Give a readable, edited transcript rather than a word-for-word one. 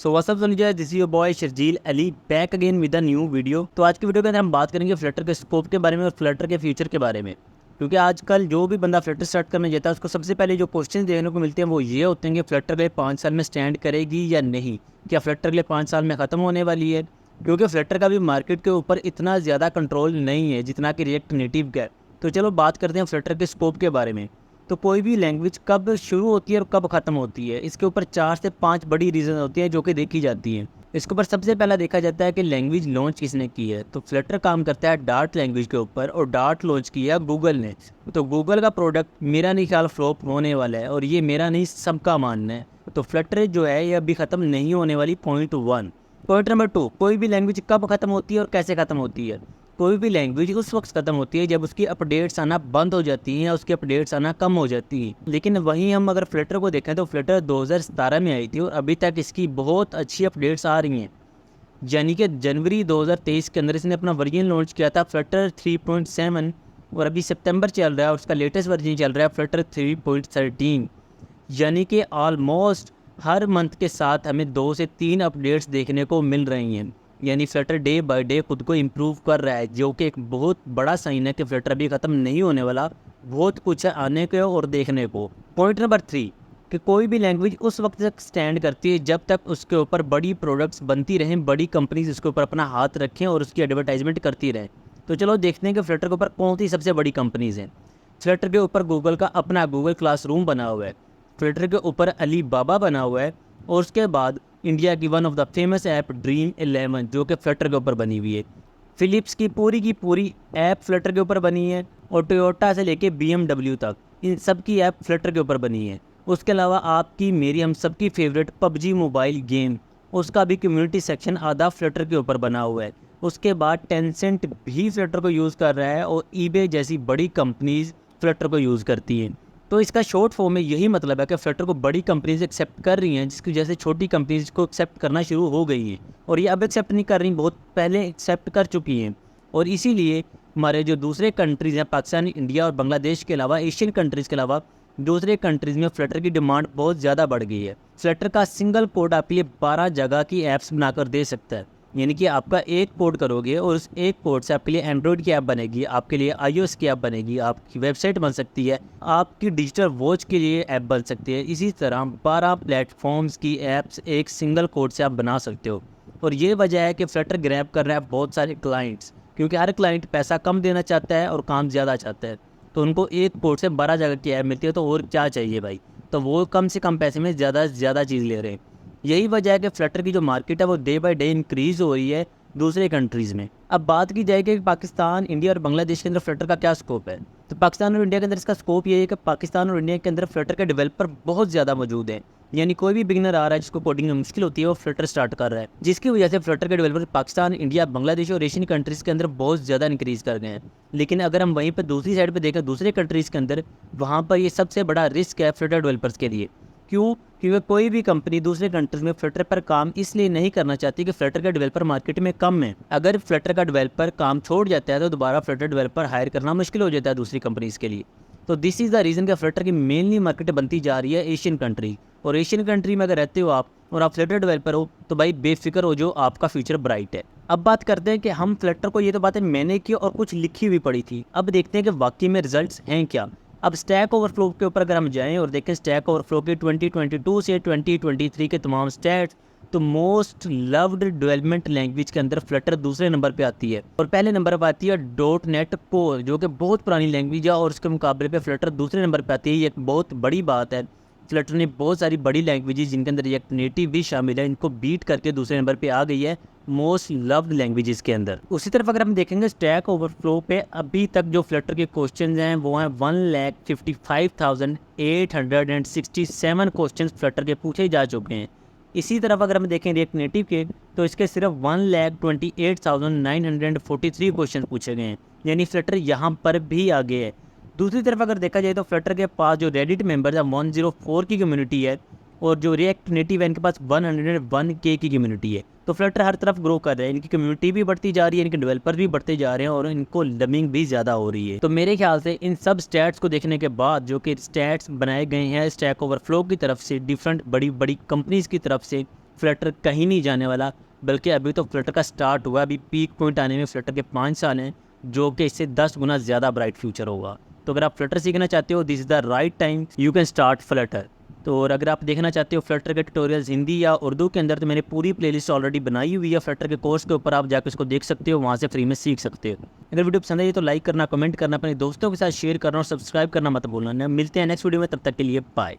So what's up soldier, this is your boy Sharjeel Ali back again with a new video. तो आज की video के अंदर हम बात करेंगे फ्लटर के स्कोप के बारे में और फ्लटर के फ्यूचर के बारे में। क्योंकि आजकल जो भी बंदा फ्लटर स्टार्ट करने जाता है उसको सबसे पहले जो क्वेश्चन देखने को मिलते हैं वो ये होते हैं कि फ्लटर अगले 5 साल में स्टैंड करेगी या नहीं, क्या फ्लटर अगले 5 साल में ख़त्म होने वाली है। क्योंकि फ्लटर का भी मार्केट के ऊपर इतना ज़्यादा कंट्रोल नहीं है जितना कि रिएक्ट नेटिव का है। तो चलो बात करते हैं फ्लटर के स्कोप के बारे में। तो कोई भी लैंग्वेज कब शुरू होती है और कब ख़त्म होती है, इसके ऊपर 4 से 5 बड़ी रीज़न होती हैं जो कि देखी जाती हैं। इसके ऊपर सबसे पहला देखा जाता है कि लैंग्वेज लॉन्च किसने की है। तो फ्लटर काम करता है डार्ट लैंग्वेज के ऊपर और डार्ट लॉन्च किया गूगल ने। तो गूगल का प्रोडक्ट मेरा नहीं ख्याल फ्लॉप होने वाला है, और ये मेरा नहीं सबका मानना है। तो फ्लटर जो है ये अभी ख़त्म नहीं होने वाली, पॉइंट 1। पॉइंट नंबर 2, कोई भी लैंग्वेज कब ख़त्म होती है और कैसे ख़त्म होती है। कोई भी लैंग्वेज उस वक्त ख़त्म होती है जब उसकी अपडेट्स आना बंद हो जाती हैं या उसकी अपडेट्स आना कम हो जाती हैं। लेकिन वहीं हम अगर फ्लटर को देखें तो फ्लटर 2017 में आई थी और अभी तक इसकी बहुत अच्छी अपडेट्स आ रही हैं। यानी कि जनवरी 2023 के अंदर इसने अपना वर्जन लॉन्च किया था फ्लटर 3.7, और अभी सितंबर चल रहा है और उसका लेटेस्ट वर्जन चल रहा है फ्लटर 3.13। यानी कि ऑलमोस्ट हर मंथ के साथ हमें 2 से 3 अपडेट्स देखने को मिल रही हैं। यानी फ्लटर डे बाय डे खुद को इम्प्रूव कर रहा है, जो कि एक बहुत बड़ा साइन है कि फ्लटर अभी ख़त्म नहीं होने वाला, बहुत कुछ है आने को और देखने को। पॉइंट नंबर 3, कि कोई भी लैंग्वेज उस वक्त तक स्टैंड करती है जब तक उसके ऊपर बड़ी प्रोडक्ट्स बनती रहें, बड़ी कंपनीज उसके ऊपर अपना हाथ रखें और उसकी एडवर्टाइजमेंट करती रहें। तो चलो देखते हैं कि फ्लटर के ऊपर कौन सी सबसे बड़ी कंपनीज़ हैं। फ्लटर के ऊपर गूगल का अपना गूगल क्लासरूम बना हुआ है, फ्लटर के ऊपर अली बाबा बना हुआ है, और उसके बाद इंडिया की one of the famous app dream 11 जो कि फ्लटर के ऊपर बनी हुई है। फिलिप्स की पूरी ऐप फ्लटर के ऊपर बनी है, और टोयोटा से लेके BMW तक इन सब की ऐप फ्लटर के ऊपर बनी है। उसके अलावा आपकी मेरी हम सबकी फेवरेट PUBG मोबाइल गेम, उसका भी कम्युनिटी सेक्शन आधा फ्लटर के ऊपर बना हुआ है। उसके बाद टेंसेंट भी फ्लटर को यूज़ कर रहा है और ईबे जैसी बड़ी कंपनीज फ्लटर को यूज़ करती हैं। तो इसका शॉर्ट फॉर्म में यही मतलब है कि फ्लटर को बड़ी कंपनीज एक्सेप्ट कर रही हैं, जिसकी वजह से छोटी कंपनीज को एक्सेप्ट करना शुरू हो गई हैं। और ये अब एक्सेप्ट नहीं कर रही, बहुत पहले एक्सेप्ट कर चुकी हैं। और इसीलिए हमारे जो दूसरे कंट्रीज़ हैं, पाकिस्तान, इंडिया और बांग्लादेश के अलावा, एशियन कंट्रीज़ के अलावा दूसरे कंट्रीज़ में फ्लटर की डिमांड बहुत ज़्यादा बढ़ गई है। फ्लटर का सिंगल कोड आपके लिए 12 जगह की ऐप्स बनाकर दे सकता है। यानी कि आपका एक कोड करोगे और उस एक कोड से आपके लिए एंड्रॉयड की ऐप बनेगी, आपके लिए iOS की ऐप बनेगी, आपकी वेबसाइट बन सकती है, आपकी डिजिटल वॉच के लिए ऐप बन सकती है। इसी तरह 12 प्लेटफॉर्म्स की ऐप्स एक सिंगल कोड से आप बना सकते हो। और ये वजह है कि फ्लटर ग्रैब कर रहा है बहुत सारे क्लाइंट्स, क्योंकि हर क्लाइंट पैसा कम देना चाहता है और काम ज़्यादा चाहता है। तो उनको एक कोड से 12 जगह की ऐप मिलती है, तो और क्या चाहिए भाई। तो वो कम से कम पैसे में ज़्यादा से ज़्यादा चीज़ ले रहे हैं। यही वजह है कि फ्लटर की जो मार्केट है वो डे बाय डे इंक्रीज़ हो रही है दूसरे कंट्रीज़ में। अब बात की जाए कि पाकिस्तान, इंडिया और बांग्लादेश के अंदर फ्लटर का क्या स्कोप है। तो पाकिस्तान और इंडिया के अंदर इसका स्कोप ये है कि पाकिस्तान और इंडिया के अंदर फ्लटर के डेवलपर बहुत ज़्यादा मौजूद हैं। यानी कोई भी बिगिनर आ रहा है जिसको कोडिंग में मुश्किल होती है वो फ्लटर स्टार्ट कर रहा है, जिसकी वजह से फ्लटर के डेवलपर पाकिस्तान, इंडिया, बांग्लादेश और एशियन कंट्रीज़ के अंदर बहुत ज़्यादा इंक्रीज़ कर गए हैं। लेकिन अगर हम वहीं पर दूसरी साइड पर देखें दूसरे कंट्रीज़ के अंदर, वहाँ पर ये सबसे बड़ा रिस्क है फ्लटर डेवलपर्स के लिए। क्यों? क्योंकि कोई भी कंपनी दूसरे कंट्रीज में फ्लटर पर काम इसलिए नहीं करना चाहती कि फ्लटर का डेवलपर मार्केट में कम है। अगर फ्लटर का डेवलपर काम छोड़ जाता है तो दोबारा फ्लटर डेवलपर हायर करना मुश्किल हो जाता है दूसरी कंपनीज के लिए। तो दिस इज़ द रीज़न कि फ्लटर की मेनली मार्केट बनती जा रही है एशियन कंट्री। और एशियन कंट्री में अगर रहते हो आप और आप फ्लटर डेवलपर हो तो भाई बेफिक्र हो, जो आपका फ्यूचर ब्राइट है। अब बात करते हैं कि हम फ्लटर को, ये तो बातें मैंने की और कुछ लिखी हुई पड़ी थी, अब देखते हैं कि वाकई में रिजल्ट्स हैं क्या। अब स्टैक ओवरफ्लो के ऊपर अगर हम जाएं और देखें स्टैक ओवरफ्लो के 2022 से 2023 के तमाम स्टैट्स, तो मोस्ट लव्ड डेवलपमेंट लैंग्वेज के अंदर फ्लटर दूसरे नंबर पे आती है और पहले नंबर पर आती है .NET कोर, जो कि बहुत पुरानी लैंग्वेज है, और उसके मुकाबले पे फ्लटर दूसरे नंबर पे आती है। ये एक बहुत बड़ी बात है। फ्लटर ने बहुत सारी बड़ी लैंग्वेजेस जिनके अंदर रिएक्ट नेटिव भी शामिल है, इनको बीट करके दूसरे नंबर पे आ गई है मोस्ट लव्ड लैंग्वेजेस के अंदर। उसी तरफ अगर हम देखेंगे स्टैक ओवरफ्लो पे, अभी तक जो फ्लटर के क्वेश्चंस हैं वो हैं 1,55,867 क्वेश्चंस फ्लटर के पूछे जा चुके हैं। इसी तरफ अगर हम देखें रिएक्ट नेटिव के, तो इसके सिर्फ 1,28,943 क्वेश्चन पूछे गए हैं। यानी फ्लटर यहाँ पर भी आगे है। दूसरी तरफ अगर देखा जाए तो फ्लटर के पास जो रेडिट मेंबर्स है 104 की कम्युनिटी है, और जो रिएक्ट नेटिव है इनके पास 101K की कम्युनिटी है। तो फ्लटर हर तरफ ग्रो कर रहा है, इनकी कम्युनिटी भी बढ़ती जा रही है, इनके डेवलपर भी बढ़ते जा रहे हैं और इनको लर्निंग भी ज़्यादा हो रही है। तो मेरे ख्याल से इन सब स्टैट्स को देखने के बाद, जो कि स्टैट्स बनाए गए हैं स्टैक ओवरफ्लो की तरफ से, डिफरेंट बड़ी बड़ी कंपनीज़ की तरफ से, फ्लटर कहीं नहीं जाने वाला, बल्कि अभी तो फ्लटर का स्टार्ट हुआ। अभी पीक पॉइंट आने में फ्लटर के 5 साल हैं, जो कि इससे 10 गुना ज़्यादा ब्राइट फ्यूचर होगा। तो अगर आप फ्लटर सीखना चाहते हो, this is the right time, you can start Flutter. तो और अगर आप देखना चाहते हो फ्लटर के ट्यूटोरियल्स हिंदी या उर्दू के अंदर, तो मैंने पूरी प्लेलिस्ट ऑलरेडी बनाई हुई है फ्लटर के कोर्स के ऊपर, आप जाकर उसको देख सकते हो, वहाँ से फ्री में सीख सकते हो। अगर वीडियो पसंद आई तो लाइक करना, कमेंट करना, अपने दोस्तों के साथ शेयर करना और सब्सक्राइब करना मत भूलना। मिलते हैं नेक्स्ट वीडियो में, तब तक के लिए बाय।